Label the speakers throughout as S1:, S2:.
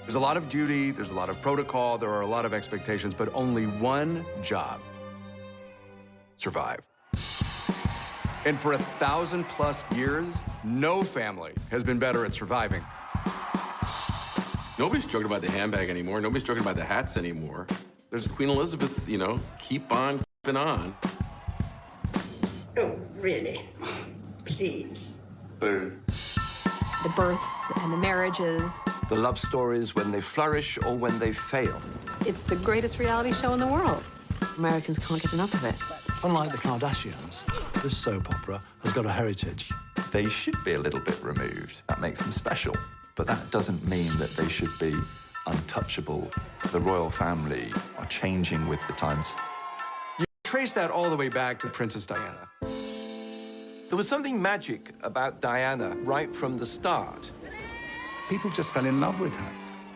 S1: There's a lot of duty, there's a lot of protocol, there are a lot of expectations, but only one job: survive. And for 1,000+ years, no family has been better at surviving.
S2: Nobody's joking about the handbag anymore. Nobody's joking about the hats anymore. There's Queen Elizabeth, you know, keep on keeping on.
S3: Oh, really? Please.
S2: Boo.
S4: The births and the marriages.
S5: The love stories when they flourish or when they fail.
S4: It's the greatest reality show in the world. Americans can't get enough of it.
S6: Unlike the Kardashians, this soap opera has got a heritage.
S7: They should be a little bit removed. That makes them special. But that doesn't mean that they should be untouchable. The royal family are changing with the times.
S1: You trace that all the way back to Princess Diana.
S5: There was something magic about Diana right from the start.
S8: People just fell in love with her.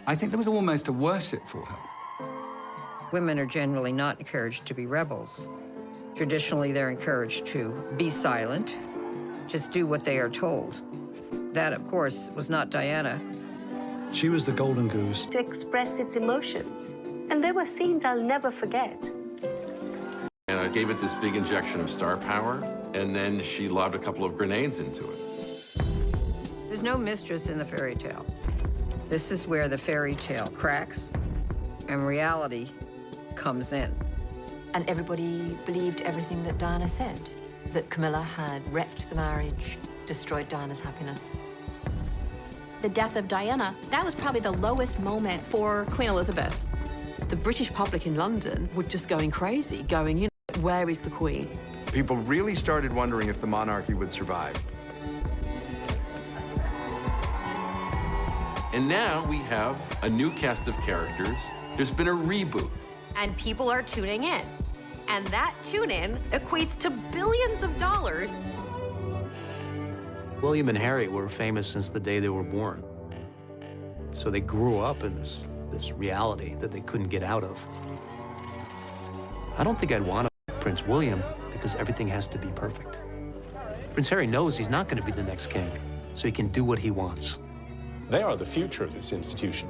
S8: I think there was almost a worship for her.
S9: Women are generally not encouraged to be rebels. Traditionally, they're encouraged to be silent, just do what they are told. That, of course, was not Diana.
S6: She was the golden goose.
S3: To express its emotions. And there were scenes I'll never forget.
S2: And I gave it this big injection of star power, and then she lobbed a couple of grenades into it.
S9: There's no mistress in the fairy tale. This is where the fairy tale cracks and reality comes in.
S10: And everybody believed everything that Diana said, that Camilla had wrecked the marriage, destroyed Diana's happiness.
S4: The death of Diana, that was probably the lowest moment for Queen Elizabeth.
S11: The British public in London were just going crazy, going, you know, where is the Queen?
S1: People really started wondering if the monarchy would survive.
S2: And now we have a new cast of characters. There's been a reboot.
S12: And people are tuning in. And that tune-in equates to billions of dollars.
S13: William and Harry were famous since the day they were born. So they grew up in this reality that they couldn't get out of. I don't think I'd want Prince William because everything has to be perfect. Prince Harry knows he's not going to be the next king, so he can do what he wants.
S14: They are the future of this institution.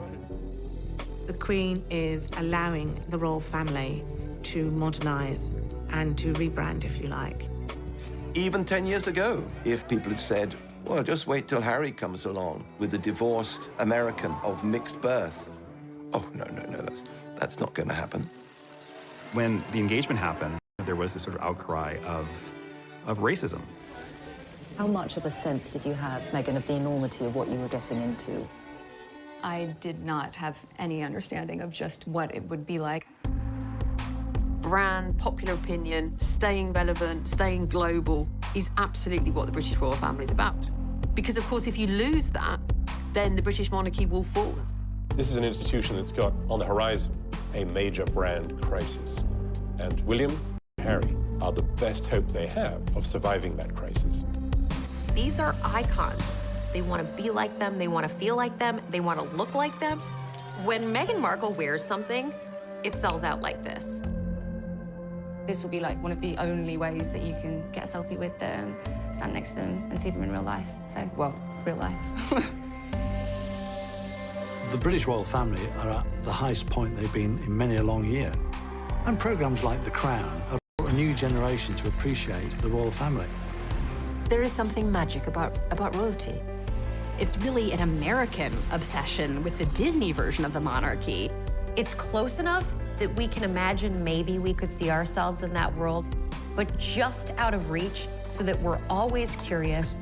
S15: The Queen is allowing the royal family to modernize and to rebrand, if you like.
S5: Even 10 years ago, if people had said, well, just wait till Harry comes along with a divorced American of mixed birth. Oh, no, that's not going to happen.
S16: When the engagement happened, there was this sort of outcry of racism.
S10: How much of a sense did you have, Meghan, of the enormity of what you were getting into?
S17: I did not have any understanding of just what it would be like.
S11: Brand, popular opinion, staying relevant, staying global is absolutely what the British royal family is about. Because, of course, if you lose that, then the British monarchy will fall.
S14: This is an institution that's got on the horizon a major brand crisis. And William and Harry are the best hope they have of surviving that crisis.
S12: These are icons. They want to be like them, they want to feel like them, they want to look like them. When Meghan Markle wears something, it sells out like this.
S17: This will be like one of the only ways that you can get a selfie with them, stand next to them, and see them in real life. So, well, real life.
S6: The British royal family are at the highest point they've been in many a long year. And programs like The Crown have brought a new generation to appreciate the royal family.
S10: There is something magic about royalty.
S4: It's really an American obsession with the Disney version of the monarchy.
S12: It's close enough that we can imagine maybe we could see ourselves in that world, but just out of reach so that we're always curious.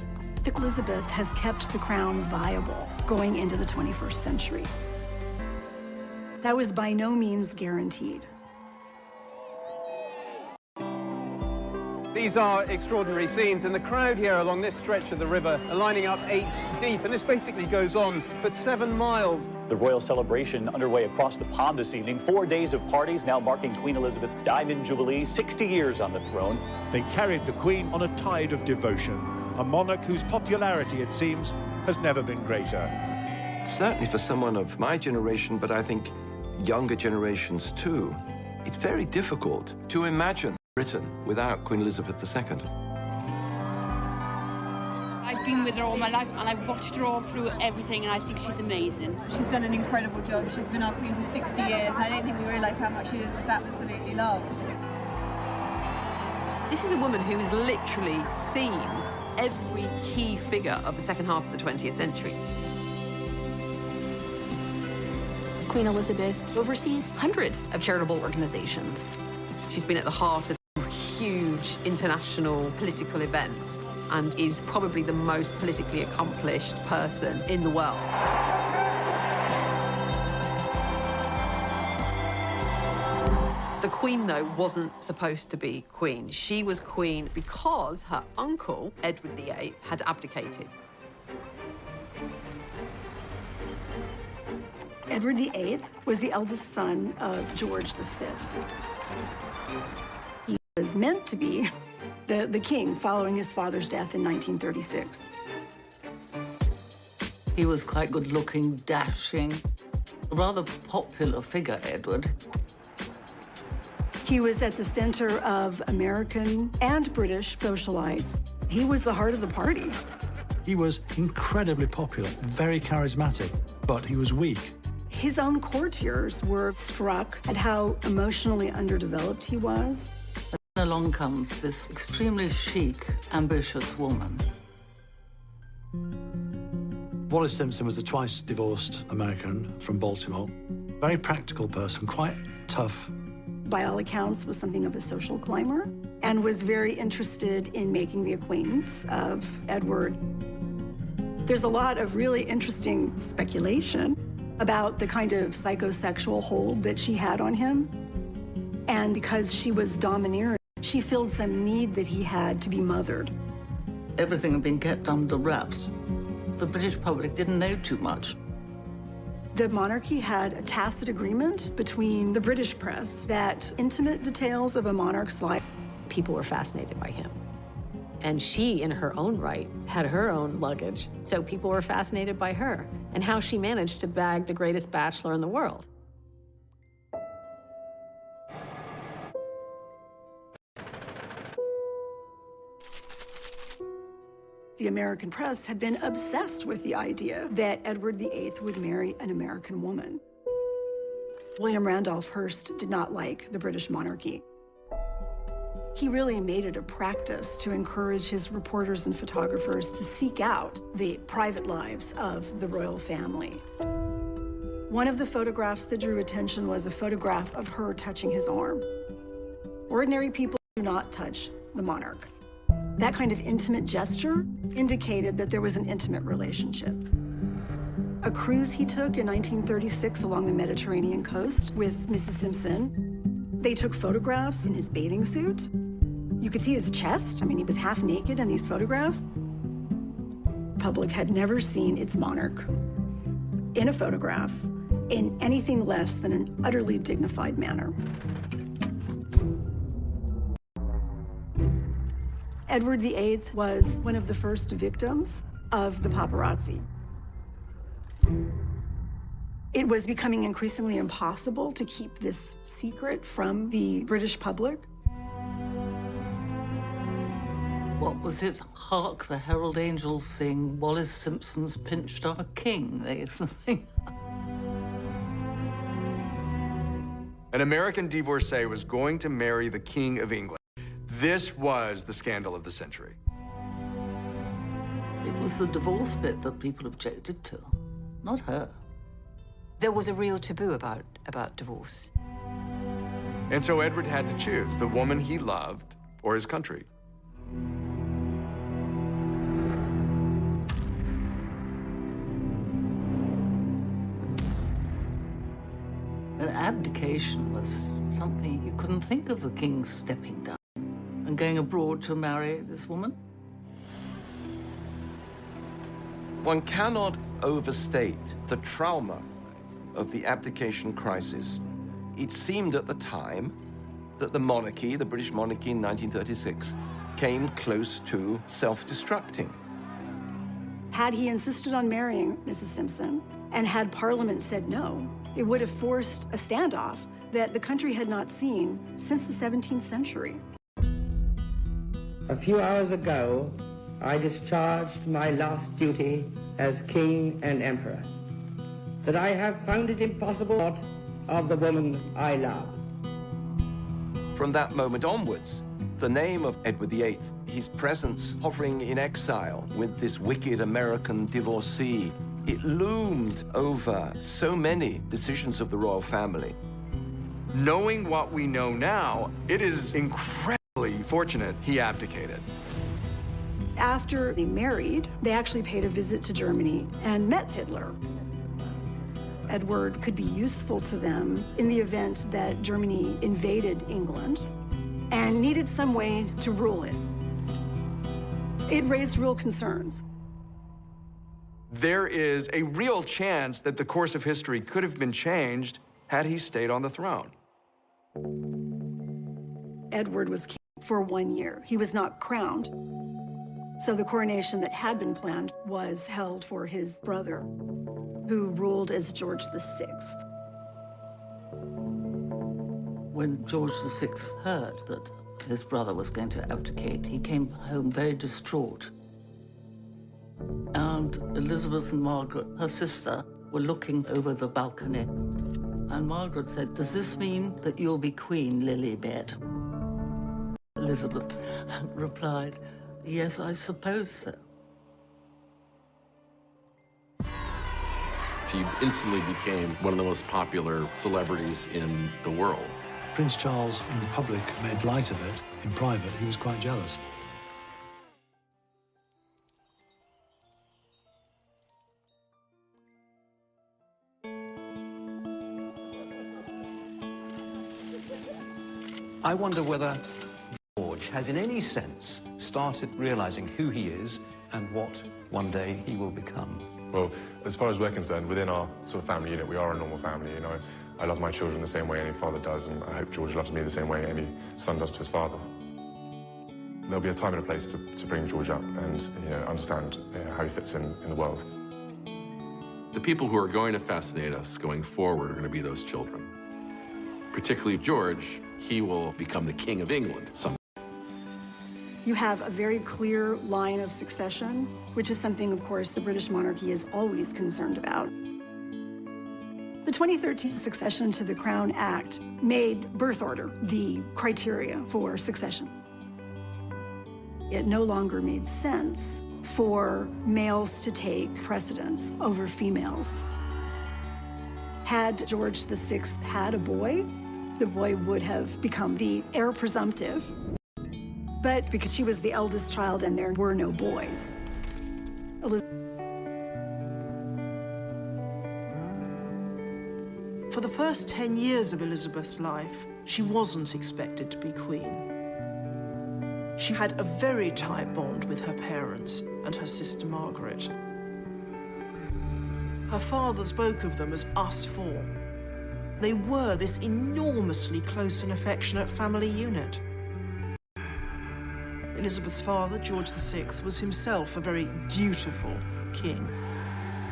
S18: Elizabeth has kept the crown viable going into the 21st century. That was by no means guaranteed.
S19: These are extraordinary scenes, and the crowd here along this stretch of the river are lining up 8 deep, and this basically goes on for 7 miles.
S20: The royal celebration underway across the pond this evening. 4 days of parties now marking Queen Elizabeth's Diamond Jubilee, 60 years on the throne.
S21: They carried the Queen on a tide of devotion, a monarch whose popularity, it seems, has never been greater.
S5: Certainly for someone of my generation, but I think younger generations too, it's very difficult to imagine Britain without Queen Elizabeth II.
S7: I've been with her all my life, and I've watched her all through everything, and I think she's amazing.
S22: She's done an incredible job. She's been our queen for 60 years, and I don't think we realise how much she is just absolutely loved.
S11: This is a woman who has literally seen every key figure of the second half of the 20th century.
S4: Queen Elizabeth oversees hundreds of charitable organizations.
S11: She's been at the heart of huge international political events and is probably the most politically accomplished person in the world. The Queen, though, wasn't supposed to be Queen. She was Queen because her uncle, Edward VIII, had abdicated.
S18: Edward VIII was the eldest son of George V. He was meant to be the king following his father's death in 1936.
S23: He was quite good-looking, dashing, a rather popular figure, Edward.
S18: He was at the center of American and British socialites. He was the heart of the party.
S6: He was incredibly popular, very charismatic, but he was weak.
S18: His own courtiers were struck at how emotionally underdeveloped he was.
S23: Then along comes this extremely chic, ambitious woman.
S6: Wallis Simpson was a twice-divorced American from Baltimore. Very practical person, quite tough.
S18: By all accounts, was something of a social climber and was very interested in making the acquaintance of Edward. There's a lot of really interesting speculation about the kind of psychosexual hold that she had on him. And because she was domineering, she filled some need that he had to be mothered.
S23: Everything had been kept under wraps. The British public didn't know too much.
S18: The monarchy had a tacit agreement between the British press that intimate details of a monarch's life.
S24: People were fascinated by him. And she, in her own right, had her own luggage. So people were fascinated by her and how she managed to bag the greatest bachelor in the world.
S18: The American press had been obsessed with the idea that Edward VIII would marry an American woman. William Randolph Hearst did not like the British monarchy. He really made it a practice to encourage his reporters and photographers to seek out the private lives of the royal family. One of the photographs that drew attention was a photograph of her touching his arm. Ordinary people do not touch the monarch. That kind of intimate gesture indicated that there was an intimate relationship. A cruise he took in 1936 along the Mediterranean coast with Mrs. Simpson. They took photographs in his bathing suit. You could see his chest. I mean, he was half naked in these photographs. The public had never seen its monarch in a photograph in anything less than an utterly dignified manner. Edward VIII was one of the first victims of the paparazzi. It was becoming increasingly impossible to keep this secret from the British public.
S23: What was it? Hark the herald angels sing, Wallis Simpson's pinched our king. Something.
S1: An American divorcee was going to marry the King of England. This was the scandal of the century.
S23: It was the divorce bit that people objected to, not her.
S10: There was a real taboo about divorce.
S1: And so Edward had to choose the woman he loved or his country.
S23: An abdication was something you couldn't think of the king stepping down and going abroad to marry this woman.
S5: One cannot overstate the trauma of the abdication crisis. It seemed at the time that the monarchy, the British monarchy in 1936, came close to self-destructing.
S18: Had he insisted on marrying Mrs. Simpson, and had Parliament said no, it would have forced a standoff that the country had not seen since the 17th century.
S25: A few hours ago,
S2: I discharged my last duty as king and emperor, that I have found it impossible of the woman I love.
S5: From that moment onwards, the name of Edward VIII, his presence hovering in exile with this wicked American divorcee, it loomed over so many decisions of the royal family.
S1: Knowing what we know now, it is incredibly fortunate he abdicated.
S18: After they married, they actually paid a visit to Germany and met Hitler. Edward could be useful to them in the event that Germany invaded England and needed some way to rule it. It raised real concerns.
S1: There is a real chance that the course of history could have been changed had he stayed on the throne.
S18: Edward was king for 1 year. He was not crowned. So the coronation that had been planned was held for his brother, who ruled as George VI.
S23: When George VI heard that his brother was going to abdicate, he came home very distraught. And Elizabeth and Margaret, her sister, were looking over the balcony. And Margaret said, "Does this mean that you'll be Queen, Lilibet?" Elizabeth replied, "Yes, I suppose so."
S3: She instantly became one of the most popular celebrities in the world.
S6: Prince Charles, in public, made light of it. In private, he was quite jealous.
S13: I wonder whether George has in any sense started realizing who he is and what one day he will become.
S8: Well, as far as we're concerned, within our sort of family unit, we are a normal family, you know. I love my children the same way any father does, and I hope George loves me the same way any son does to his father. There'll be a time and a place to bring George up and, you know, understand how he fits in the world.
S3: The people who are going to fascinate us going forward are going to be those children. Particularly George, he will become the King of England someday.
S18: You have a very clear line of succession, which is something, of course, the British monarchy is always concerned about. The 2013 Succession to the Crown Act made birth order the criteria for succession. It no longer made sense for males to take precedence over females. Had George VI had a boy, the boy would have become the heir presumptive. But because she was the eldest child and there were no boys,
S9: For the first 10 years of Elizabeth's life, she wasn't expected to be queen. She had a very tight bond with her parents and her sister Margaret. Her father spoke of them as us four. They were this enormously close and affectionate family unit. Elizabeth's father, George VI, was himself a very dutiful king.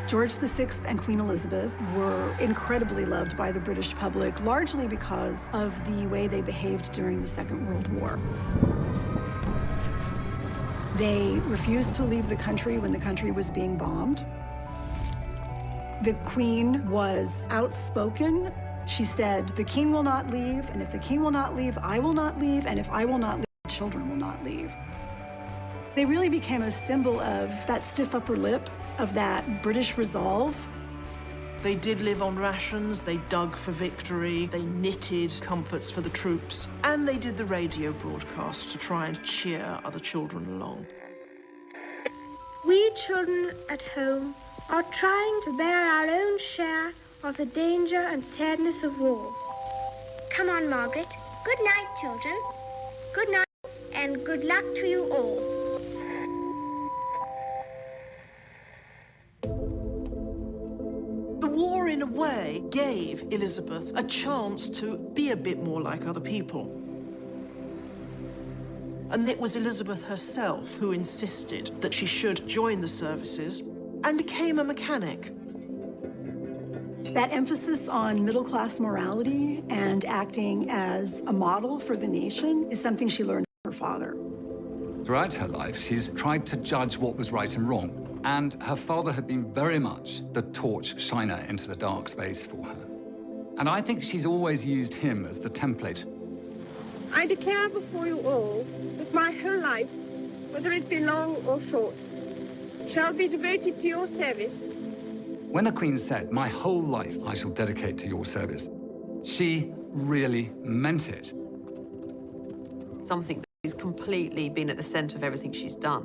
S18: George VI and Queen Elizabeth were incredibly loved by the British public, largely because of the way they behaved during the Second World War. They refused to leave the country when the country was being bombed. The Queen was outspoken. She said, "The king will not leave, and if the king will not leave, I will not leave, and if I will not leave, children will not leave." They really became a symbol of that stiff upper lip, of that British resolve.
S9: They did live on rations, they dug for victory, they knitted comforts for the troops, and they did the radio broadcast to try and cheer other children along.
S25: We children at home are trying to bear our own share of the danger and sadness of war. Come on, Margaret. Good night, children. Good night, and good luck to you all.
S9: The war, in a way, gave Elizabeth a chance to be a bit more like other people. And it was Elizabeth herself who insisted that she should join the services and became a mechanic.
S18: That emphasis on middle-class morality and acting as a model for the nation is something she learned from her father.
S12: Throughout her life, she's tried to judge what was right and wrong, and her father had been very much the torch shiner into the dark space for her. And I think she's always used him as the template.
S25: I declare before you all that my whole life, whether it be long or short, shall be devoted to your service.
S12: When the Queen said, "My whole life I shall dedicate to your service," she really meant it.
S11: Something that has completely been at the centre of everything she's done.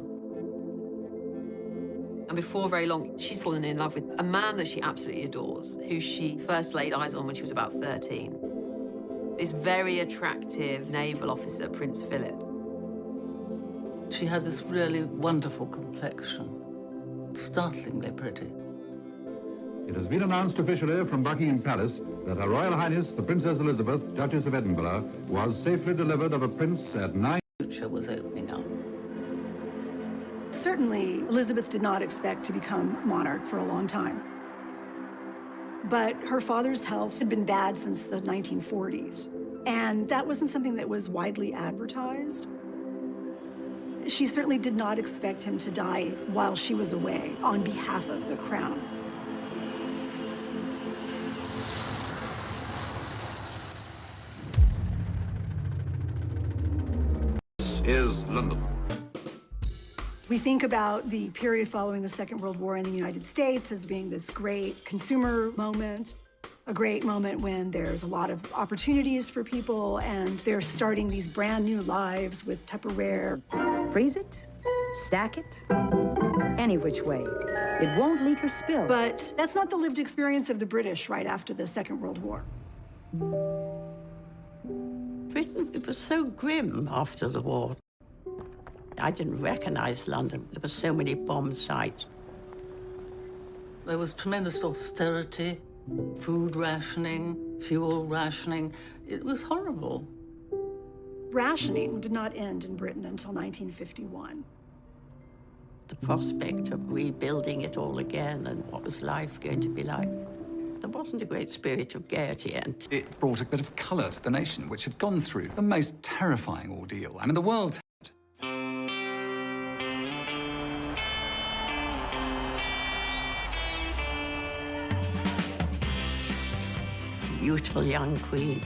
S11: And before very long, she's fallen in love with a man that she absolutely adores, who she first laid eyes on when she was about 13. This very attractive naval officer, Prince Philip.
S23: She had this really wonderful complexion, startlingly pretty.
S14: It has been announced officially from Buckingham Palace that Her Royal Highness the Princess Elizabeth, Duchess of Edinburgh, was safely delivered of a prince at 9.
S23: The future was opening up.
S18: Certainly, Elizabeth did not expect to become monarch for a long time. But her father's health had been bad since the 1940s, and that wasn't something that was widely advertised. She certainly did not expect him to die while she was away on behalf of the crown.
S14: This is London.
S18: We think about the period following the Second World War in the United States as being this great consumer moment, a great moment when there's a lot of opportunities for people and they're starting these brand new lives with Tupperware.
S15: Freeze it, stack it, any which way. It won't leak or spill.
S18: But that's not the lived experience of the British right after the Second World War.
S16: Britain, it was so grim after the war. I didn't recognize London. There were so many bomb sites.
S23: There was tremendous austerity, food rationing, fuel rationing. It was horrible.
S18: Rationing did not end in Britain until 1951.
S16: The prospect of rebuilding it all again and what was life going to be like. There wasn't a great spirit of gaiety, and
S12: It brought a bit of colour to the nation, which had gone through the most terrifying ordeal. I mean, the world.
S16: beautiful young queen,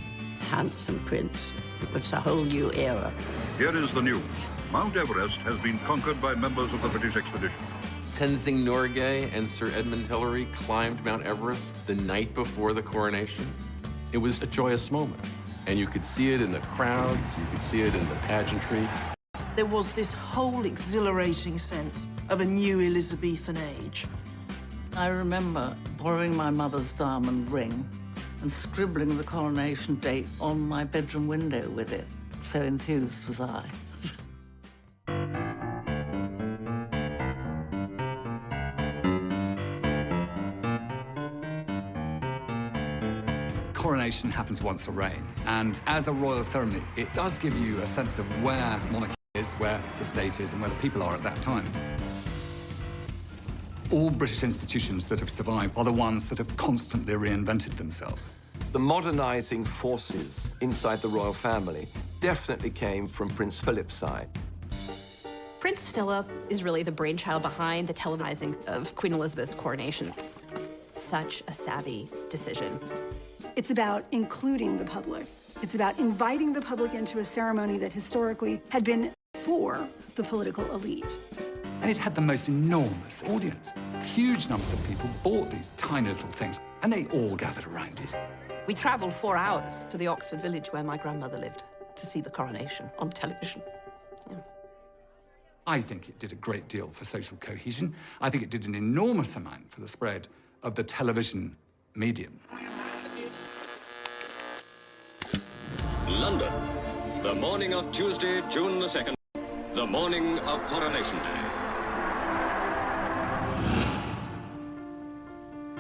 S16: handsome prince. It was a whole new era.
S14: Here is the news. Mount Everest has been conquered by members of the British expedition.
S3: Tenzing Norgay and Sir Edmund Hillary climbed Mount Everest the night before the coronation. It was a joyous moment, and you could see it in the crowds, you could see it in the pageantry.
S9: There was this whole exhilarating sense of a new Elizabethan age.
S23: I remember borrowing my mother's diamond ring and scribbling the coronation date on my bedroom window with it. So enthused was I.
S12: Coronation happens once a reign, and as a royal ceremony, it does give you a sense of where monarchy is, where the state is, and where the people are at that time. All British institutions that have survived are the ones that have constantly reinvented themselves.
S5: The modernizing forces inside the royal family definitely came from Prince Philip's side.
S4: Prince Philip is really the brainchild behind the televising of Queen Elizabeth's coronation. Such a savvy decision.
S18: It's about including the public. It's about inviting the public into a ceremony that historically had been for the political elite.
S12: And it had the most enormous audience. Huge numbers of people bought these tiny little things, and they all gathered around it.
S17: We travelled 4 hours to the Oxford village where my grandmother lived to see the coronation on television. Yeah.
S12: I think it did a great deal for social cohesion. I think it did an enormous amount for the spread of the television medium.
S26: London, the morning of Tuesday, June the 2nd, the morning of Coronation Day.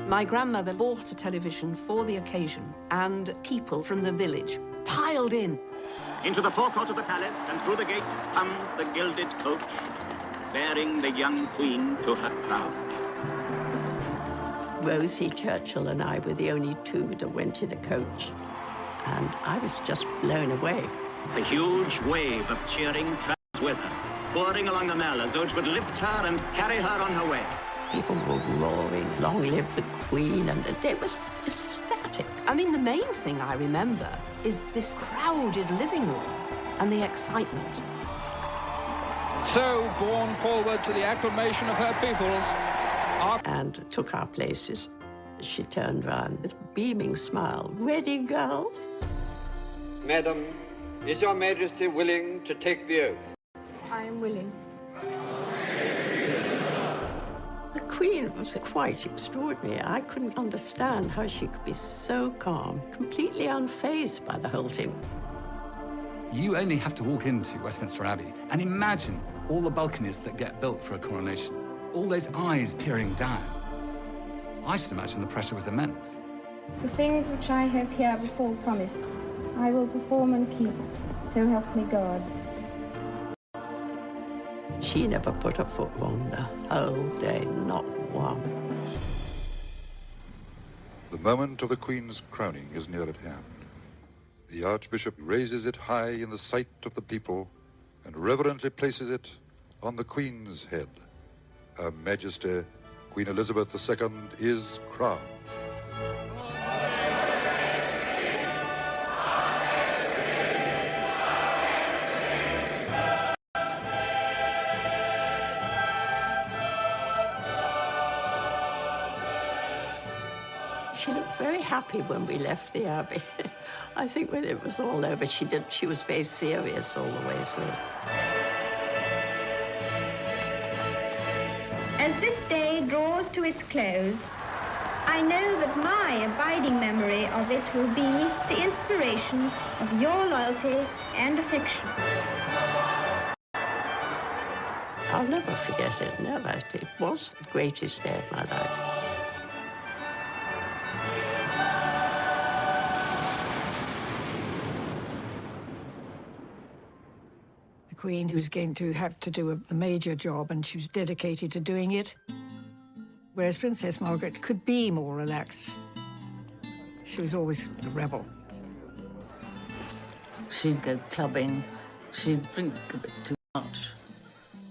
S17: My grandmother bought a television for the occasion, and people from the village piled in.
S27: Into the forecourt of the palace and through the gates comes the gilded coach, bearing the young queen to her crown.
S16: Rosie Churchill and I were the only two that went in a coach, and I was just blown away.
S27: A huge wave of cheering travels with her. pouring along the Mall as though it would lift her and carry her on her way.
S16: People were roaring, "Long live the Queen," and they were ecstatic.
S17: I mean, the main thing I remember is this crowded living room and the excitement.
S7: So, borne forward to the acclamation of her peoples,
S16: and took our places. She turned round with a beaming smile. "Ready, girls?"
S10: Madam, is your Majesty willing to take the oath?
S25: I am willing.
S16: The Queen was quite extraordinary. I couldn't understand how she could be so calm, completely unfazed by the whole thing.
S12: You only have to walk into Westminster Abbey and imagine all the balconies that get built for a coronation. All those eyes peering down. I should imagine the pressure was immense.
S25: The things which I have herewithal promised, I will perform and keep, so help me God.
S16: She never put her foot wrong the whole day, not one.
S19: The moment of the Queen's crowning is near at hand. The Archbishop raises it high in the sight of the people and reverently places it on the Queen's head. Her Majesty, Queen Elizabeth II, is crowned.
S16: She looked very happy when we left the Abbey. I think when it was all over, she was very serious all the way through.
S25: As this day draws to its close, I know that my abiding memory of it will be the inspiration of your loyalty and affection.
S16: I'll never forget it, never. It was the greatest day of my life.
S20: Queen who was going to have to do a major job, and she was dedicated to doing it. Whereas Princess Margaret could be more relaxed. She was always a rebel.
S23: She'd go clubbing. She'd drink a bit too much.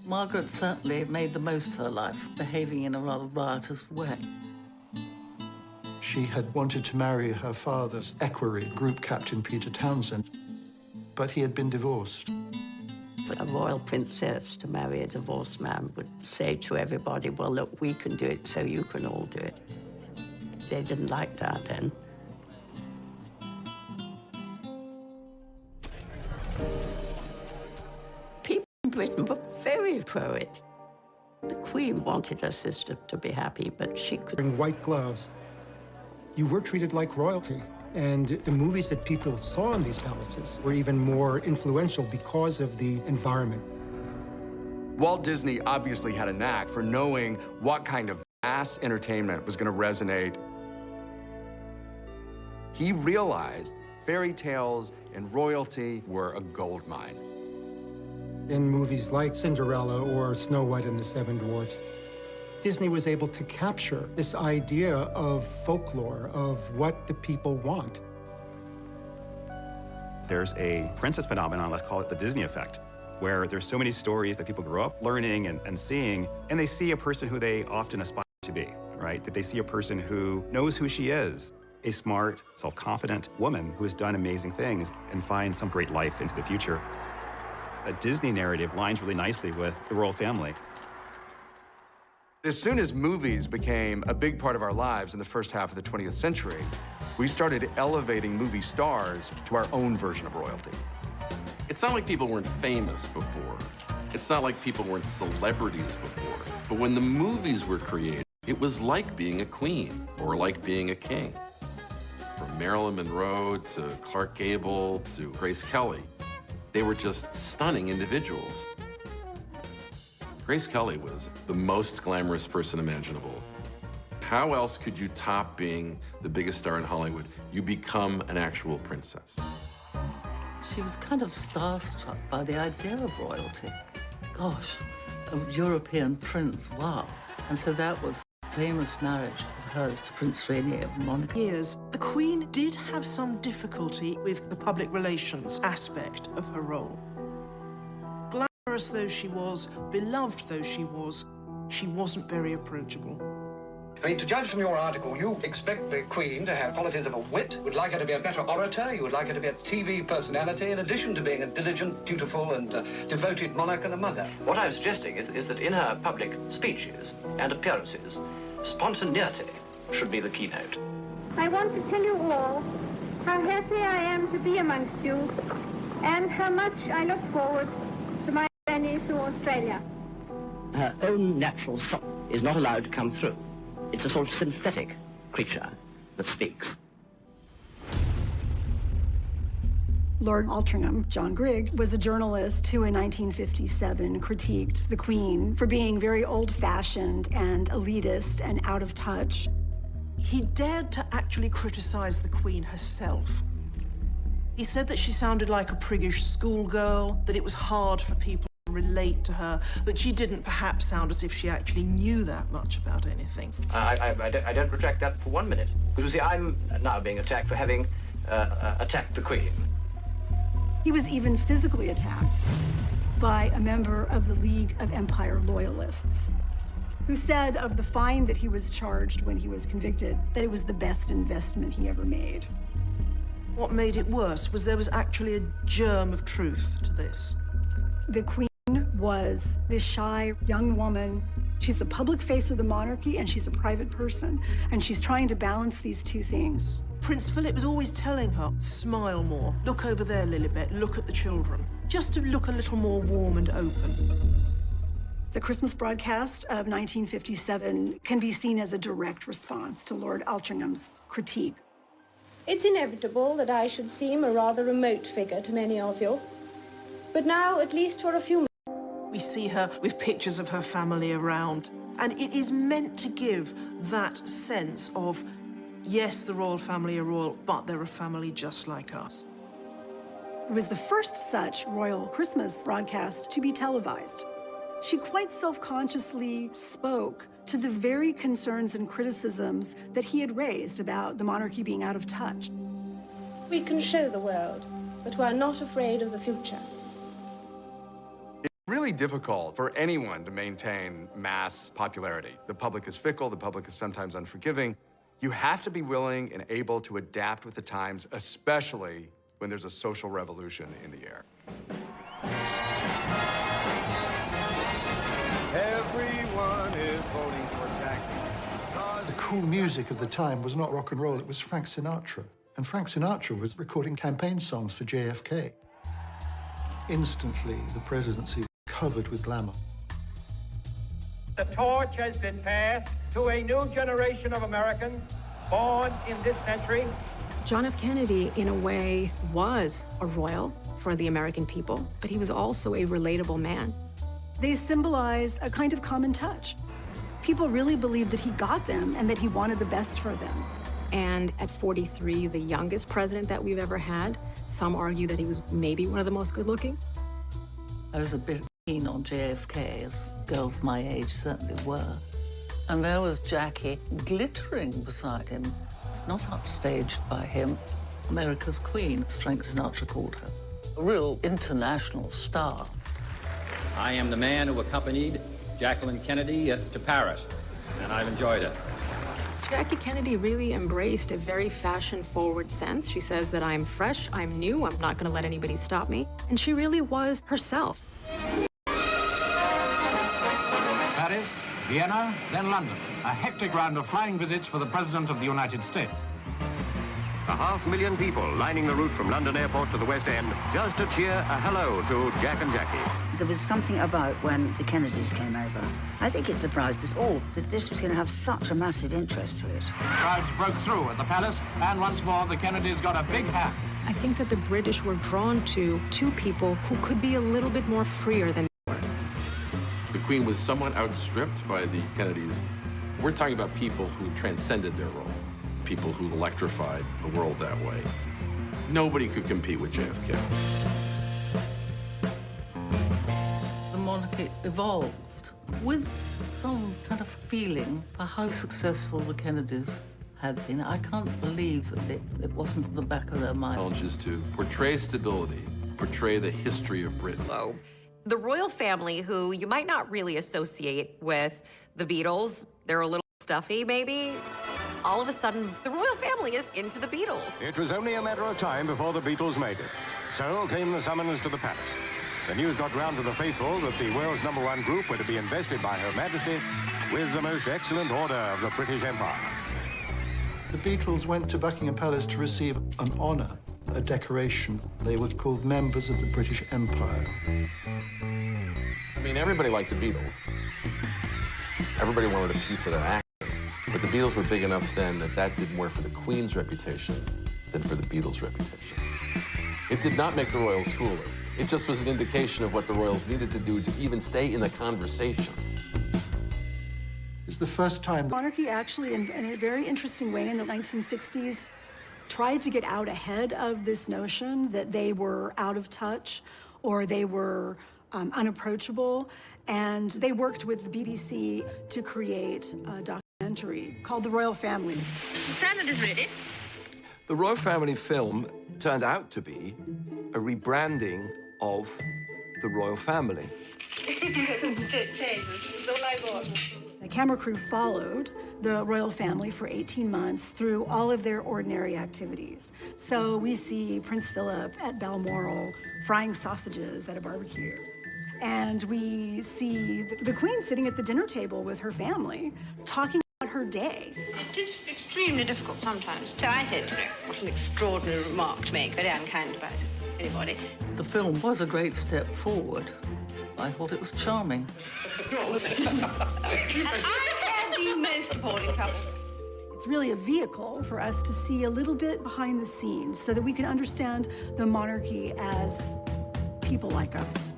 S23: Margaret certainly made the most of her life, behaving in a rather riotous way.
S6: She had wanted to marry her father's equerry, Group Captain Peter Townsend, but he had been divorced.
S16: For a royal princess to marry a divorced man would say to everybody, well, look, we can do it, so you can all do it. They didn't like that then. People in Britain were very pro it. The Queen wanted her sister to be happy, but she could...
S21: In white gloves, you were treated like royalty. And the movies that people saw in these palaces were even more influential because of the environment.
S1: Walt Disney obviously had a knack for knowing what kind of mass entertainment was going to resonate. He realized fairy tales and royalty were a gold mine.
S21: In movies like Cinderella or Snow White and the Seven Dwarfs, Disney was able to capture this idea of folklore, of what the people want.
S22: There's a princess phenomenon, let's call it the Disney effect, where there's so many stories that people grow up learning and seeing, and they see a person who they often aspire to be, right? That they see a person who knows who she is, a smart, self-confident woman who has done amazing things and finds some great life into the future. A Disney narrative lines really nicely with the royal family.
S1: As soon as movies became a big part of our lives in the first half of the 20th century, we started elevating movie stars to our own version of royalty.
S3: It's not like people weren't famous before. It's not like people weren't celebrities before. But when the movies were created, it was like being a queen or like being a king. From Marilyn Monroe to Clark Gable to Grace Kelly, they were just stunning individuals. Grace Kelly was the most glamorous person imaginable. How else could you top being the biggest star in Hollywood? You become an actual princess.
S23: She was kind of starstruck by the idea of royalty. Gosh, a European prince, wow. And so that was the famous marriage of hers to Prince Rainier of Monaco.
S9: Years, the Queen did have some difficulty with the public relations aspect of her role. glamorous though she was, beloved though she wasn't very approachable.
S2: I mean, to judge from your article, you expect the Queen to have qualities of a wit, would like her to be a better orator, you would like her to be a TV personality, in addition to being a diligent, dutiful, and devoted monarch and a mother.
S8: What I'm suggesting is that in her public speeches and appearances, spontaneity should be the keynote.
S25: I want to tell you all how happy I am to be amongst you, and how much I look forward to my journey through Australia.
S8: Her own natural soul is not allowed to come through. It's a sort of synthetic creature that speaks.
S18: Lord Altrincham, John Grigg, was a journalist who in 1957 critiqued the Queen for being very old-fashioned and elitist and out of touch.
S9: He dared to actually criticize the Queen herself. He said that she sounded like a priggish schoolgirl, that it was hard for people to relate to her, that she didn't perhaps sound as if she actually knew that much about anything.
S8: I don't retract that for 1 minute. Because you see, I'm now being attacked for having attacked the Queen.
S18: He was even physically attacked by a member of the League of Empire Loyalists, who said of the fine that he was charged when he was convicted that it was the best investment he ever made.
S9: What made it worse was there was actually a germ of truth to this.
S18: The Queen was this shy young woman. She's the public face of the monarchy, and she's a private person, and she's trying to balance these two things.
S9: Prince Philip was always telling her, smile more, look over there, Lilibet, look at the children, just to look a little more warm and open.
S18: The Christmas broadcast of 1957 can be seen as a direct response to Lord Altrincham's critique.
S25: It's inevitable that I should seem a rather remote figure to many of you. But now, at least for a few minutes,
S9: we see her with pictures of her family around, and it is meant to give that sense of, yes, the royal family are royal, but they're a family just like us.
S18: It was the first such royal Christmas broadcast to be televised. She quite self-consciously spoke to the very concerns and criticisms that he had raised about the monarchy being out of touch.
S25: we can show the world that we're not afraid of the future.
S1: It's really difficult for anyone to maintain mass popularity. The public is fickle, the public is sometimes unforgiving. You have to be willing and able to adapt with the times, especially when there's a social revolution in the air.
S11: Everyone is voting for Jackie.
S6: The cool music of the time was not rock and roll, it was Frank Sinatra. And Frank Sinatra was recording campaign songs for JFK. Instantly, the presidency was covered with glamour.
S7: The torch has been passed to a new generation of Americans born in this century.
S13: John F. Kennedy, in a way, was a royal for the American people, but he was also a relatable man.
S18: They symbolize a kind of common touch. People really believed that he got them and that he wanted the best for them.
S13: And at 43, the youngest president that we've ever had, some argue that he was maybe one of the most good-looking.
S23: I was a bit keen on JFK, as girls my age certainly were. And there was Jackie glittering beside him, not upstaged by him. America's Queen, as Frank Sinatra called her. A real international star.
S14: I am the man who accompanied Jacqueline Kennedy to Paris, and I've enjoyed it.
S13: Jackie Kennedy really embraced a very fashion-forward sense. She says that I'm fresh, I'm new, I'm not going to let anybody stop me. And she really was herself.
S15: Paris, Vienna, then London. A hectic round of flying visits for the President of the United States.
S27: 500,000 people lining the route from London Airport to the West End just to cheer a hello to Jack and Jackie.
S24: There was something about when the Kennedys came over. I think it surprised us all that this was going to have such a massive interest to it.
S15: Crowds broke through at the palace, and once more the Kennedys got a big hand.
S13: I think that the British were drawn to two people who could be a little bit more freer than they were.
S3: The Queen was somewhat outstripped by the Kennedys. We're talking about people who transcended their role, people who electrified the world that way. Nobody could compete with JFK.
S23: The monarchy evolved with some kind of feeling for how successful the Kennedys had been. I can't believe that it wasn't in the back of their mind.
S3: Just to portray stability, portray the history of Britain.
S4: The royal family, who you might not really associate with the Beatles, they're a little stuffy, maybe. All of a sudden, the royal family is into the Beatles.
S5: It was only a matter of time before the Beatles made it. So came the summons to the palace. The news got round to the faithful that the world's #1 group were to be invested by Her Majesty with the most excellent order of the British Empire.
S6: The Beatles went to Buckingham Palace to receive an honour, a decoration. They were called members of the British Empire.
S3: I mean, everybody liked the Beatles. Everybody wanted a piece of that action. But the Beatles were big enough then that did more for the Queen's reputation than for the Beatles' reputation. It did not make the royals cooler. It just was an indication of what the royals needed to do to even stay in the conversation.
S6: It's the first time...
S18: Monarchy actually, in a very interesting way in the 1960s, tried to get out ahead of this notion that they were out of touch or they were unapproachable, and they worked with the BBC to create a documentary called The Royal Family.
S25: The salad is ready.
S10: The Royal Family film turned out to be a rebranding of the Royal Family.
S18: The camera crew followed the royal family for 18 months through all of their ordinary activities. So we see Prince Philip at Balmoral frying sausages at a barbecue. And we see the Queen sitting at the dinner table with her family, talking about her day.
S25: It is extremely difficult sometimes. So I said, what an extraordinary remark to make, very unkind about anybody.
S23: The film was a great step forward. I thought it was charming.
S25: And I am the most appalling couple.
S18: It's really a vehicle for us to see a little bit behind the scenes so that we can understand the monarchy as people like us.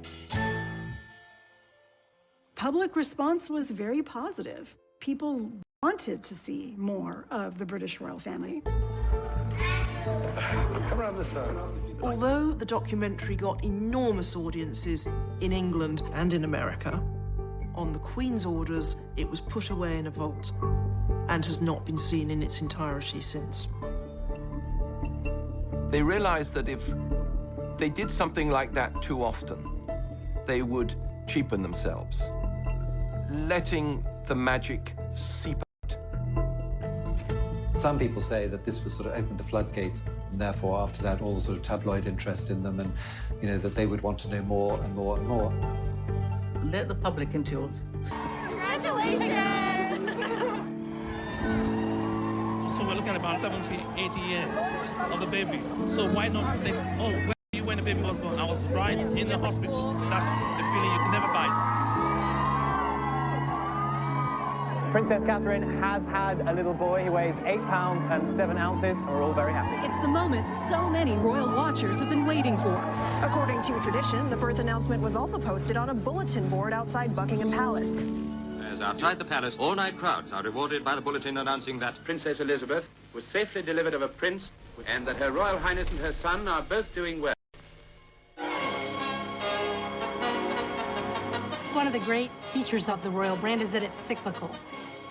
S18: Public response was very positive. People wanted to see more of the British royal family.
S10: Come around this side.
S9: Although the documentary got enormous audiences in England and in America, on the Queen's orders, it was put away in a vault and has not been seen in its entirety since.
S10: They realized that if they did something like that too often, they would cheapen themselves, letting the magic seep out.
S12: Some people say that this was sort of opened the floodgates, and therefore after that all the sort of tabloid interest in them, and that they would want to know more and more and more.
S23: Let the public into yours.
S25: Congratulations!
S17: So we're looking at about 70, 80 years of the baby. So why not say, oh, where were you when the baby was born? I was right in the hospital. That's the feeling you can never buy.
S19: Princess Catherine has had a little boy. He weighs 8 pounds and 7 ounces, and we're all very happy.
S26: It's the moment so many royal watchers have been waiting for.
S28: According to tradition, the birth announcement was also posted on a bulletin board outside Buckingham Palace.
S27: As outside the palace, all-night crowds are rewarded by the bulletin announcing that Princess Elizabeth was safely delivered of a prince and that Her Royal Highness and her son are both doing well.
S26: One of the great features of the royal brand is that it's cyclical.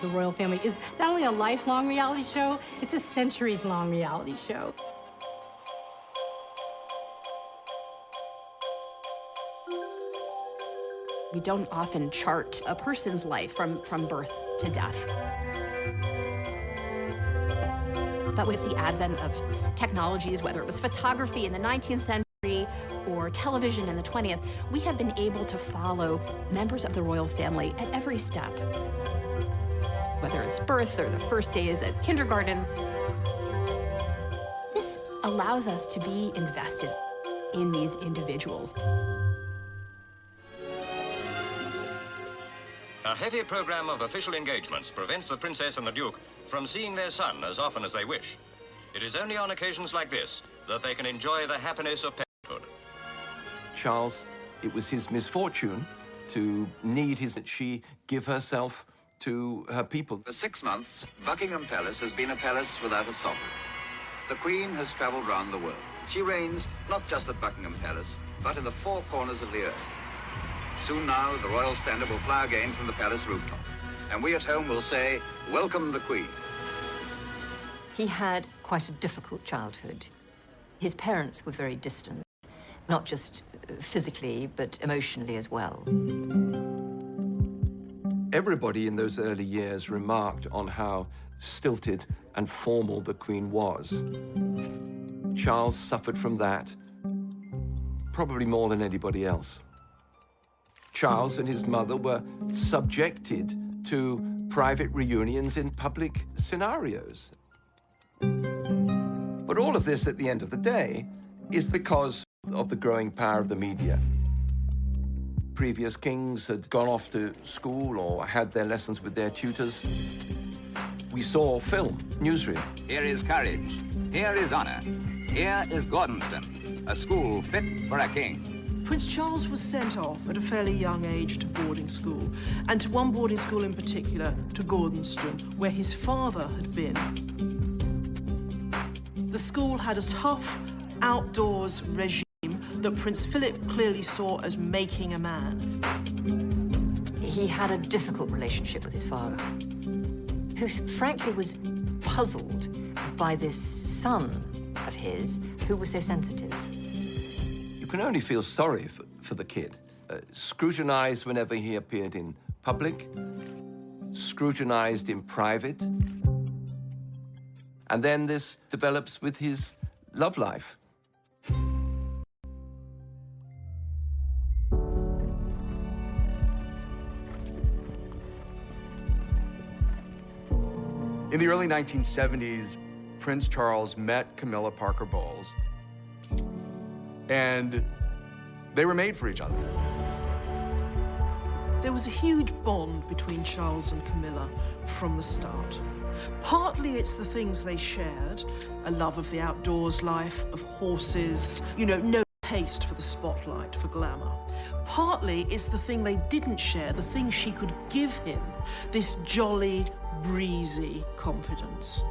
S26: The royal family is not only a lifelong reality show, it's a centuries-long reality show. We don't often chart a person's life from birth to death. But with the advent of technologies, whether it was photography in the 19th century or television in the 20th, we have been able to follow members of the royal family at every step. Whether it's birth or the first days at kindergarten, this allows us to be invested in these individuals.
S27: A heavy program of official engagements prevents the Princess and the Duke from seeing their son as often as they wish. It is only on occasions like this that they can enjoy the happiness of parenthood.
S10: Charles, it was his misfortune to need that she give herself to her people.
S29: For 6 months, Buckingham Palace has been a palace without a sovereign. The Queen has travelled round the world. She reigns not just at Buckingham Palace, but in the 4 corners of the earth. Soon now, the royal standard will fly again from the palace rooftop. And we at home will say, welcome the Queen.
S30: He had quite a difficult childhood. His parents were very distant, not just
S1: physically, but emotionally as well.
S10: Everybody in those early years remarked on how stilted and formal the Queen was. Charles suffered from that, probably more than anybody else. Charles and his mother were subjected to private reunions in public scenarios. But all of this, at the end of the day, is because of the growing power of the media. Previous kings had gone off to school or had their lessons with their tutors. We saw film, newsreel.
S2: Here is courage. Here is honor. Here is Gordonston, a school fit for a king.
S9: Prince Charles was sent off at a fairly young age to boarding school, and to one boarding school in particular, to Gordonston, where his father had been. The school had a tough, outdoors regime that Prince Philip clearly saw as making a man.
S1: He had a difficult relationship with his father, who frankly was puzzled by this son of his who was so sensitive.
S10: You can only feel sorry for the kid. Scrutinized whenever he appeared in public, scrutinized in private. And then this develops with his love life.
S7: In the early 1970s, Prince Charles met Camilla Parker Bowles, and they were made for each other.
S9: There was a huge bond between Charles and Camilla from the start. Partly it's the things they shared, a love of the outdoors life, of horses, you know, no taste for the spotlight, for glamour. Partly it's the thing they didn't share, the thing she could give him, this jolly, breezy confidence.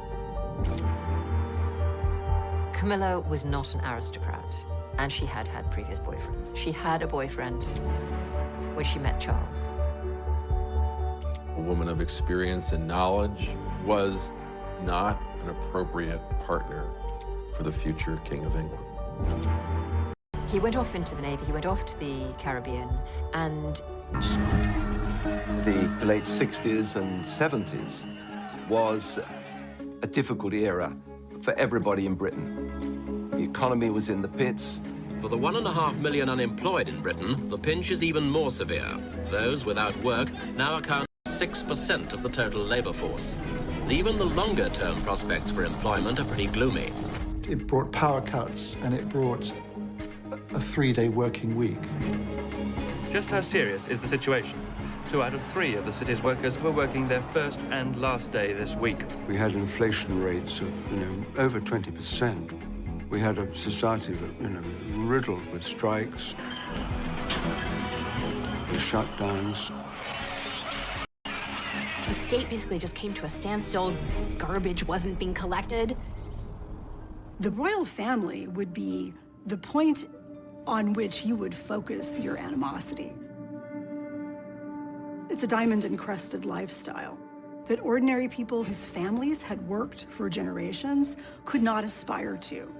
S1: Camilla was not an aristocrat, and she had had previous boyfriends. She had a boyfriend when she met Charles.
S3: A woman of experience and knowledge was not an appropriate partner for the future King of England.
S1: He went off into the Navy, he went off to the Caribbean, and
S10: The late 60s and 70s was a difficult era for everybody in Britain. The economy was in the pits.
S8: For the 1.5 million unemployed in Britain, the pinch is even more severe. Those without work now account for 6% of the total labour force. And even the longer-term prospects for employment are pretty gloomy.
S6: It brought power cuts, and it brought a 3-day working week.
S11: Just how serious is the situation? 2 out of 3 of the city's workers were working their first and last day this week.
S14: We had inflation rates of, over 20%. We had a society that, riddled with strikes, with shutdowns.
S26: The state basically just came to a standstill. Garbage wasn't being collected.
S18: The royal family would be the point on which you would focus your animosity. It's a diamond-encrusted lifestyle that ordinary people whose families had worked for generations could not aspire to.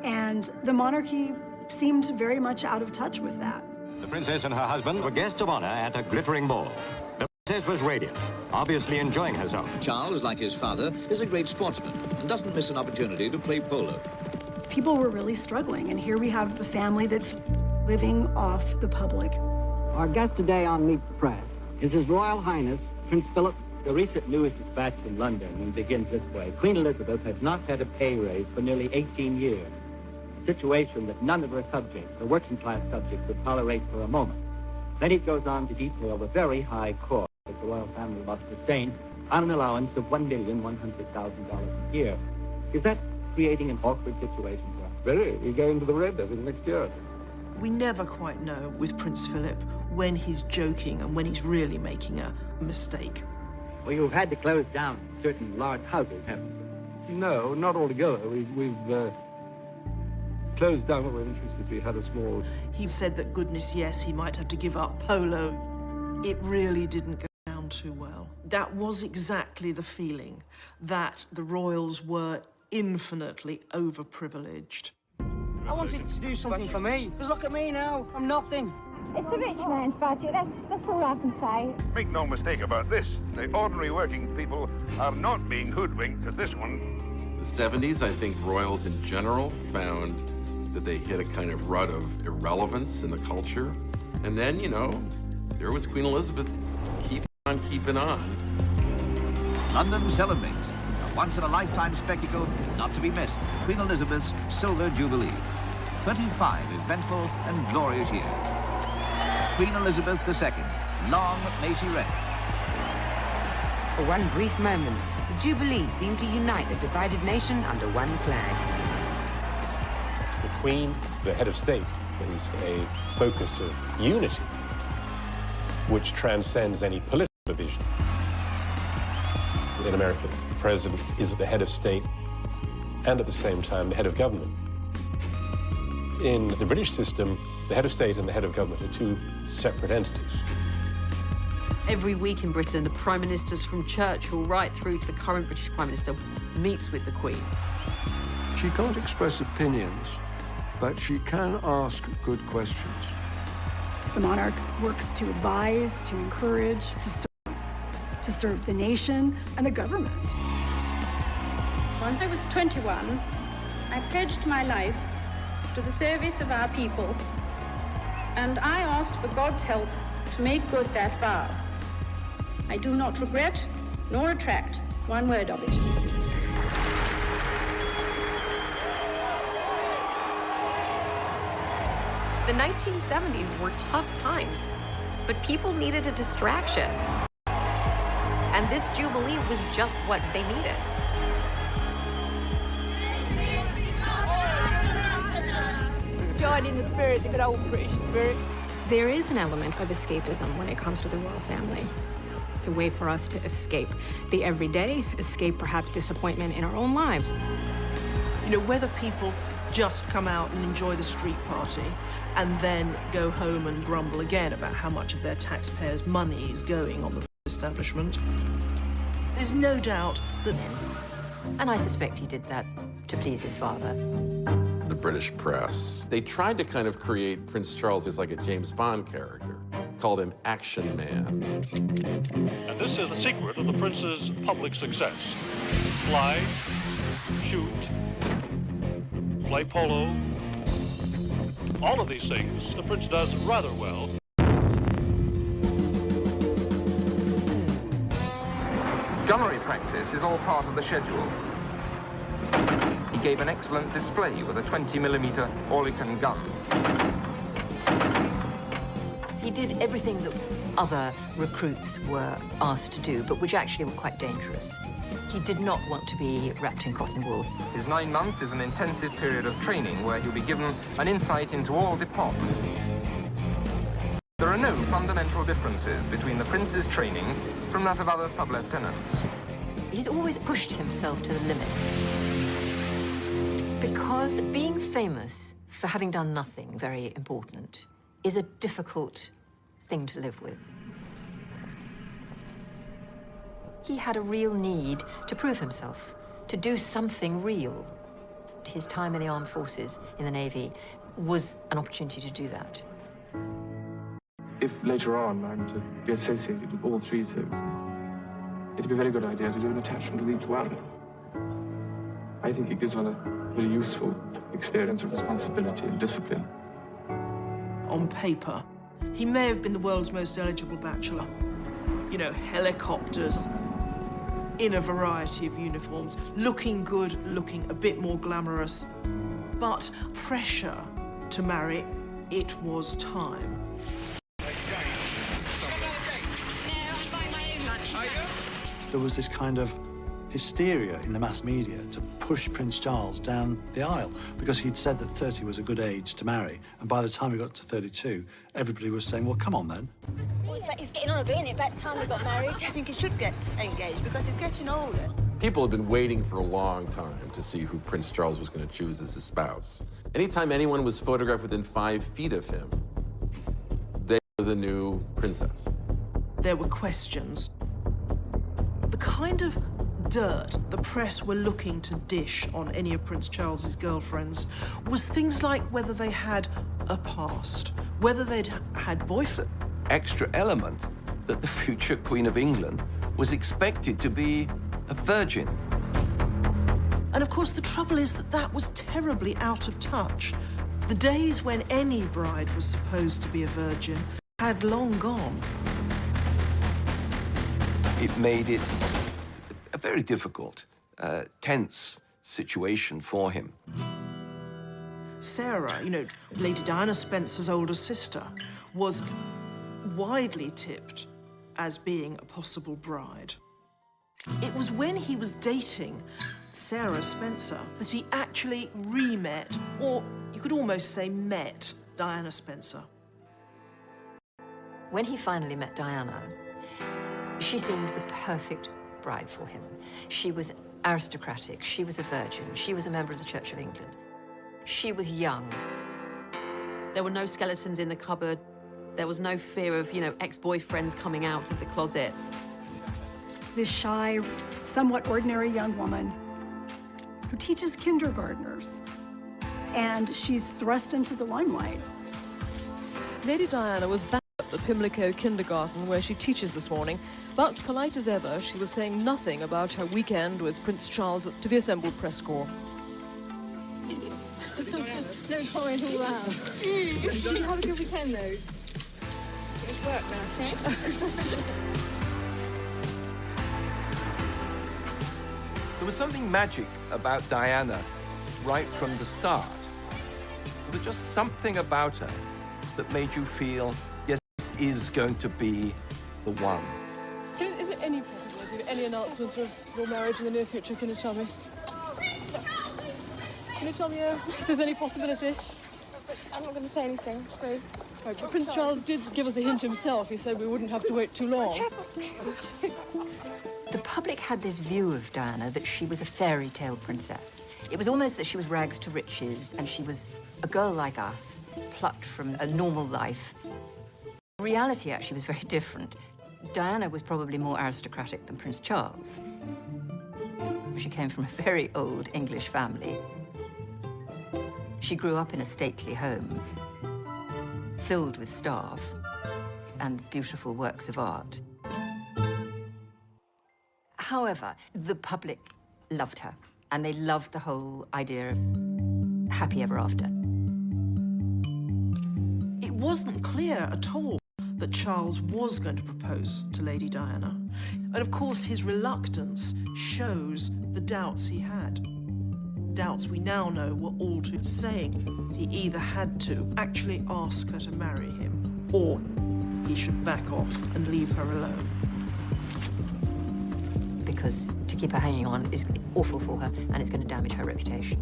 S18: And the monarchy seemed very much out of touch with that.
S5: The princess and her husband were guests of honor at a glittering ball. The princess was radiant, obviously enjoying herself.
S16: Charles, like his father, is a great sportsman and doesn't miss an opportunity to play polo.
S18: People were really struggling, and here we have a family that's living off the public.
S20: Our guest today on Meet the Press is His Royal Highness, Prince Phillips.
S21: The recent news dispatch from London and begins this way. Queen Elizabeth has not had a pay raise for nearly 18 years. A situation that none of her subjects, the working-class subjects, would tolerate for a moment. Then it goes on to detail the very high cost that the royal family must sustain on an allowance of $1,100,000 a year. Is that creating an awkward situation for us?
S10: Very. We go into the red over the next year.
S9: We never quite know with Prince Philip when he's joking and when he's really making a mistake.
S20: Well, you've had to close down certain large houses, haven't you?
S10: No, not altogether. We've closed down what we're interested. We had a small...
S9: He said that, goodness, yes, he might have to give up polo. It really didn't go down too well. That was exactly the feeling, that the royals were infinitely overprivileged.
S20: I wanted to do something for me. Because look at me now. I'm nothing.
S4: It's a rich man's budget, that's all I can say.
S12: Make no mistake about this. The ordinary working people are not being hoodwinked at this one.
S3: The 70s, I think royals in general found that they hit a kind of rut of irrelevance in the culture. And then, you know, there was Queen Elizabeth keeping on.
S16: London celebrates a once-in-a-lifetime spectacle not to be missed. Queen Elizabeth's Silver Jubilee. 35 eventful and glorious years. Queen Elizabeth II, long may she reign.
S13: For one brief moment, the Jubilee seemed to unite the divided nation under one flag.
S15: The Queen, the head of state, is a focus of unity, which transcends any political division. In America, the president is the head of state and at the same time the head of government. In the British system, the head of state and the head of government are two separate entities.
S17: Every week in Britain, the prime ministers from Churchill right through to the current British prime minister meets with the Queen.
S14: She can't express opinions, but she can ask good questions.
S18: The monarch works to advise, to encourage, to serve the nation and the government.
S19: When I was 21, I pledged my life to the service of our people, and I asked for God's help to make good that vow. I do not regret nor retract one word of it.
S22: The 1970s were tough times, but people needed a distraction. And this Jubilee was just what they needed.
S23: Join in the spirit, the good old British spirit.
S24: There is an element of escapism when it comes to the royal family. It's a way for us to escape the everyday, escape perhaps disappointment in our own lives.
S9: You know, whether people just come out and enjoy the street party and then go home and grumble again about how much of their taxpayers' money is going on the establishment, there's no doubt that...
S1: And I suspect he did that to please his father.
S3: The British press, they tried to kind of create Prince Charles as like a James Bond character, called him Action Man.
S25: And this is the secret of the prince's public success. Fly, shoot, play polo. All of these things the prince does rather well.
S10: Gunnery practice is all part of the schedule. He gave an excellent display with a 20mm Oerlikon gun.
S1: He did everything that other recruits were asked to do, but which actually were quite dangerous. He did not want to be wrapped in cotton wool.
S10: His 9 months is an intensive period of training where he'll be given an insight into all departments. There are no fundamental differences between the prince's training from that of other sub-lieutenants.
S1: He's always pushed himself to the limit. Because being famous for having done nothing very important is a difficult thing to live with. He had a real need to prove himself, to do something real. His time in the armed forces, in the Navy, was an opportunity to do that.
S31: If later on I'm to be associated with all three services, it'd be a very good idea to do an attachment with each one. I think it gives one a very useful experience of responsibility and discipline.
S9: On paper, he may have been the world's most eligible bachelor. You know, helicopters, in a variety of uniforms, looking good, looking a bit more glamorous. But pressure to marry, it was time.
S6: There was this kind of hysteria in the mass media to push Prince Charles down the aisle because he'd said that 30 was a good age to marry, and by the time he got to 32, everybody was saying, well, come on then.
S4: Well, he's getting on a bit, isn't it? About time we got married. I think he should get engaged because he's getting older.
S3: People have been waiting for a long time to see who Prince Charles was going to choose as his spouse. Anytime anyone was photographed within 5 feet of him, they were the new princess.
S9: There were questions. The kind of dirt the press were looking to dish on any of Prince Charles's girlfriends was things like whether they had a past, whether they'd had boyfriends.
S10: Extra element that the future Queen of England was expected to be a virgin.
S9: And of course, the trouble is that that was terribly out of touch. The days when any bride was supposed to be a virgin had long gone.
S10: It made it a very difficult, tense situation for him.
S9: Sarah, you know, Lady Diana Spencer's older sister, was widely tipped as being a possible bride. It was when he was dating Sarah Spencer that he actually re-met, or you could almost say met, Diana Spencer.
S1: When he finally met Diana, she seemed the perfect bride for him. She was aristocratic, she was a virgin, she was a member of the Church of England. She was young.
S17: There were no skeletons in the cupboard. There was no fear of, you know, ex-boyfriends coming out of the closet.
S18: This shy, somewhat ordinary young woman who teaches kindergartners, and she's thrust into the limelight.
S2: Lady Diana was back at the Pimlico kindergarten where she teaches this morning, but polite as ever, she was saying nothing about her weekend with Prince Charles to the assembled press corps.
S23: Don't comment all that. Have a good weekend, though. It's work now, okay?
S10: There was something magic about Diana right from the start. There was just something about her that made you feel, yes, this is going to be the one.
S2: Is there any possibility of any announcement of your marriage in the near future? Can you tell me? Can you tell me if there's any possibility?
S23: I'm not going to say anything, Ray.
S2: Right, but Prince Charles did give us a hint himself. He said we wouldn't have to wait too long.
S1: The public had this view of Diana that she was a fairy tale princess. It was almost that she was rags to riches and she was a girl like us, plucked from a normal life. Reality actually was very different. Diana was probably more aristocratic than Prince Charles. She came from a very old English family. She grew up in a stately home, filled with staff and beautiful works of art. However, the public loved her, and they loved the whole idea of happy ever after.
S9: It wasn't clear at all that Charles was going to propose to Lady Diana. And of course, his reluctance shows the doubts he had. Doubts we now know were all too saying he either had to actually ask her to marry him, or he should back off and leave her alone.
S1: Because to keep her hanging on is awful for her, and it's going to damage her reputation.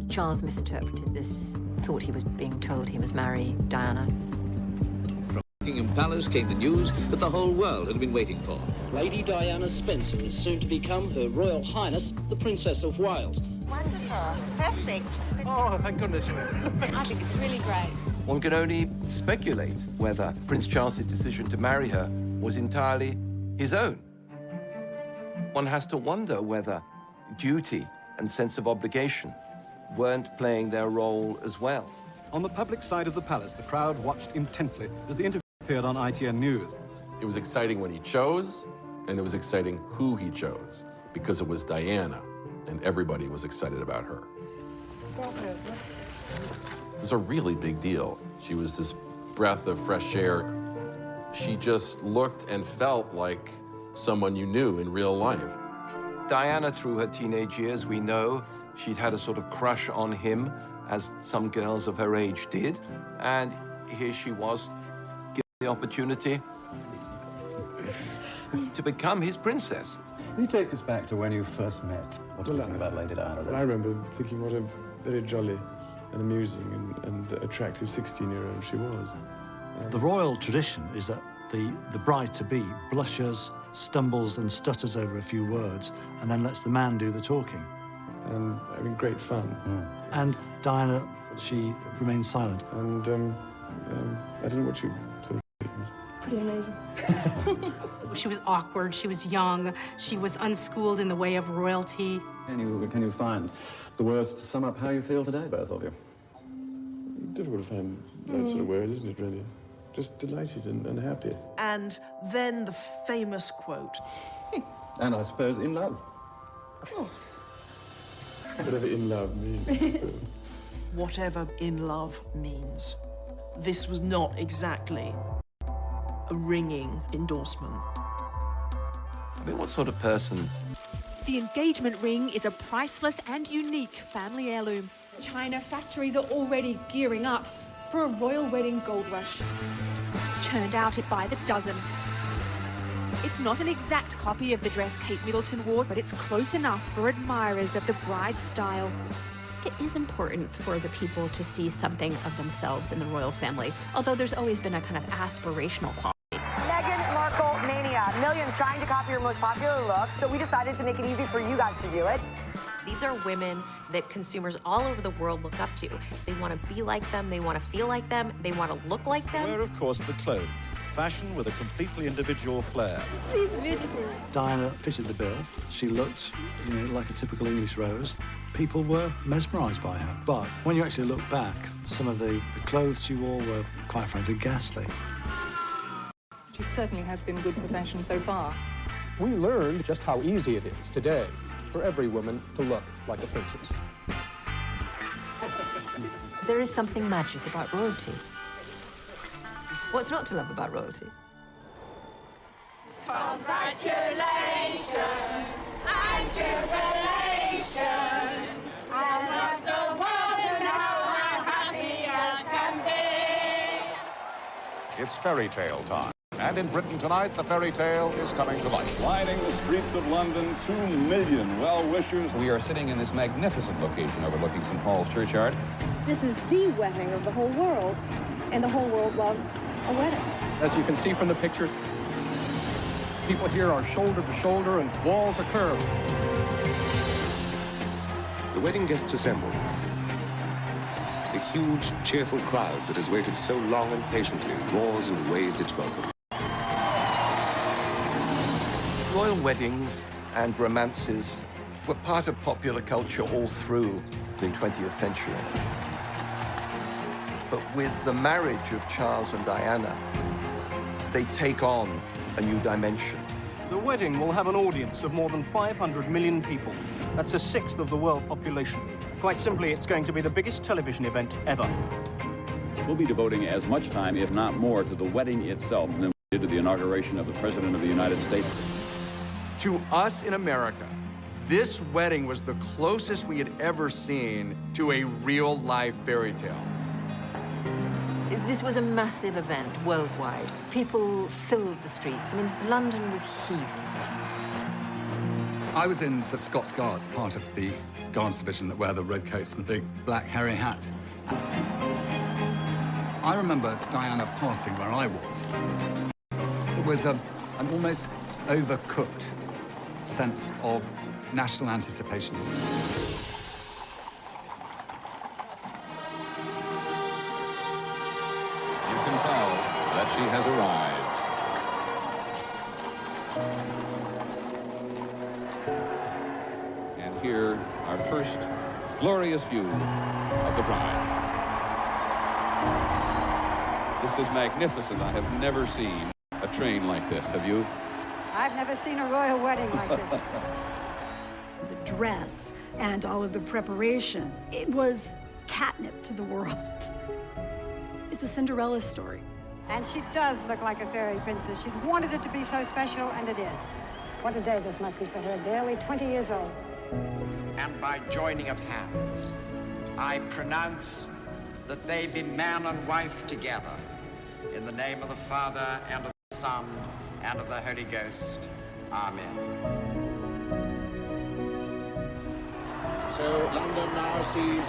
S1: Charles misinterpreted this, thought he was being told he must marry Diana.
S16: From Buckingham Palace came the news that the whole world had been waiting for.
S20: Lady Diana Spencer is soon to become Her Royal Highness, the Princess of Wales.
S4: Wonderful. Perfect.
S25: Oh, thank goodness.
S23: I think it's really great.
S10: One can only speculate whether Prince Charles's decision to marry her was entirely his own. One has to wonder whether duty and sense of obligation weren't playing their role as well.
S5: On the public side of the palace, the crowd watched intently as the interview appeared on ITN News.
S3: It was exciting when he chose, and it was exciting who he chose, because it was Diana, and everybody was excited about her. It was a really big deal. She was this breath of fresh air. She just looked and felt like someone you knew in real life.
S10: Diana, through her teenage years, we know she'd had a sort of crush on him, as some girls of her age did, and here she was, given the opportunity to become his princess.
S5: Can you take us back to when you first met? What do you think about Lady Diana?
S31: I remember thinking what a very jolly and amusing and attractive 16-year-old she was.
S6: The royal tradition is that the bride-to-be blushes, stumbles and stutters over a few words and then lets the man do the talking.
S31: And having great fun.
S6: And Diana, she remained silent.
S31: And I don't know what you thought.
S23: be amazing.
S7: She was awkward, she was young, she was unschooled in the way of royalty.
S5: Can you find the words to sum up how you feel today, both of you?
S31: Difficult to find that sort of word, isn't it, really? Just delighted and happy.
S9: And then the famous quote.
S5: And I suppose in love.
S9: Of course.
S31: Whatever in love means.
S9: Whatever in love means. This was not exactly a ringing endorsement.
S10: I mean, what sort of person?
S8: The engagement ring is a priceless and unique family heirloom.
S23: China factories are already gearing up for a royal wedding gold rush.
S8: Churned out by the dozen. It's not an exact copy of the dress Kate Middleton wore, but it's close enough for admirers of the bride's style.
S22: It is important for the people to see something of themselves in the royal family, although there's always been a kind of aspirational quality.
S11: Meghan Markle mania. Millions trying to copy your most popular looks, so we decided to make it easy for you guys to do it.
S22: These are women that consumers all over the world look up to. They want to be like them, they want to feel like them, they want to look like them.
S12: Where, of course, the clothes. Fashion with a completely individual flair.
S23: She's beautiful.
S6: Diana fitted the bill. She looked, like a typical English rose. People were mesmerised by her. But when you actually look back, some of the clothes she wore were, quite frankly, ghastly.
S13: She certainly has been good for fashion so far.
S21: We learned just how easy it is today for every woman to look like a princess.
S1: There is something magic about royalty. What's not to love about royalty?
S23: Congratulations and jubilations. I want the world to know how happy as can be.
S26: It's fairy tale time. And in Britain tonight, the fairy tale is coming to life.
S27: Lining the streets of London, 2 million well-wishers.
S28: We are sitting in this magnificent location overlooking St. Paul's Churchyard.
S23: This is the wedding of the whole world, and the whole world loves a wedding.
S21: As you can see from the pictures, people here are shoulder to shoulder and wall to curve.
S29: The wedding guests assemble. The huge, cheerful crowd that has waited so long and patiently roars and waves its welcome.
S10: Royal weddings and romances were part of popular culture all through the 20th century. But with the marriage of Charles and Diana, they take on a new dimension.
S21: The wedding will have an audience of more than 500 million people. That's a sixth of the world population. Quite simply, it's going to be the biggest television event ever.
S27: We'll be devoting as much time, if not more, to the wedding itself than we did to the inauguration of the President of the United States.
S3: To us in America, this wedding was the closest we had ever seen to a real-life fairy tale.
S1: This was a massive event worldwide. People filled the streets. I mean, London was heaving.
S31: I was in the Scots Guards, part of the Guards division that wear the red coats and the big black hairy hats. I remember Diana passing where I was. There was an almost overcooked sense of national anticipation. You
S27: can tell that she has arrived. And here, our first glorious view of the bride. This is magnificent. I have never seen a train like this. Have you?
S23: I've never seen a royal wedding like this.
S18: The dress and all of the preparation, it was catnip to the world. It's a Cinderella story.
S23: And she does look like a fairy princess. She wanted it to be so special, and it is. What a day this must be for her, barely 20 years old.
S30: And by joining of hands, I pronounce that they be man and wife together, in the name of the Father, and of the Son, and of the Holy Ghost. Amen. So London now sees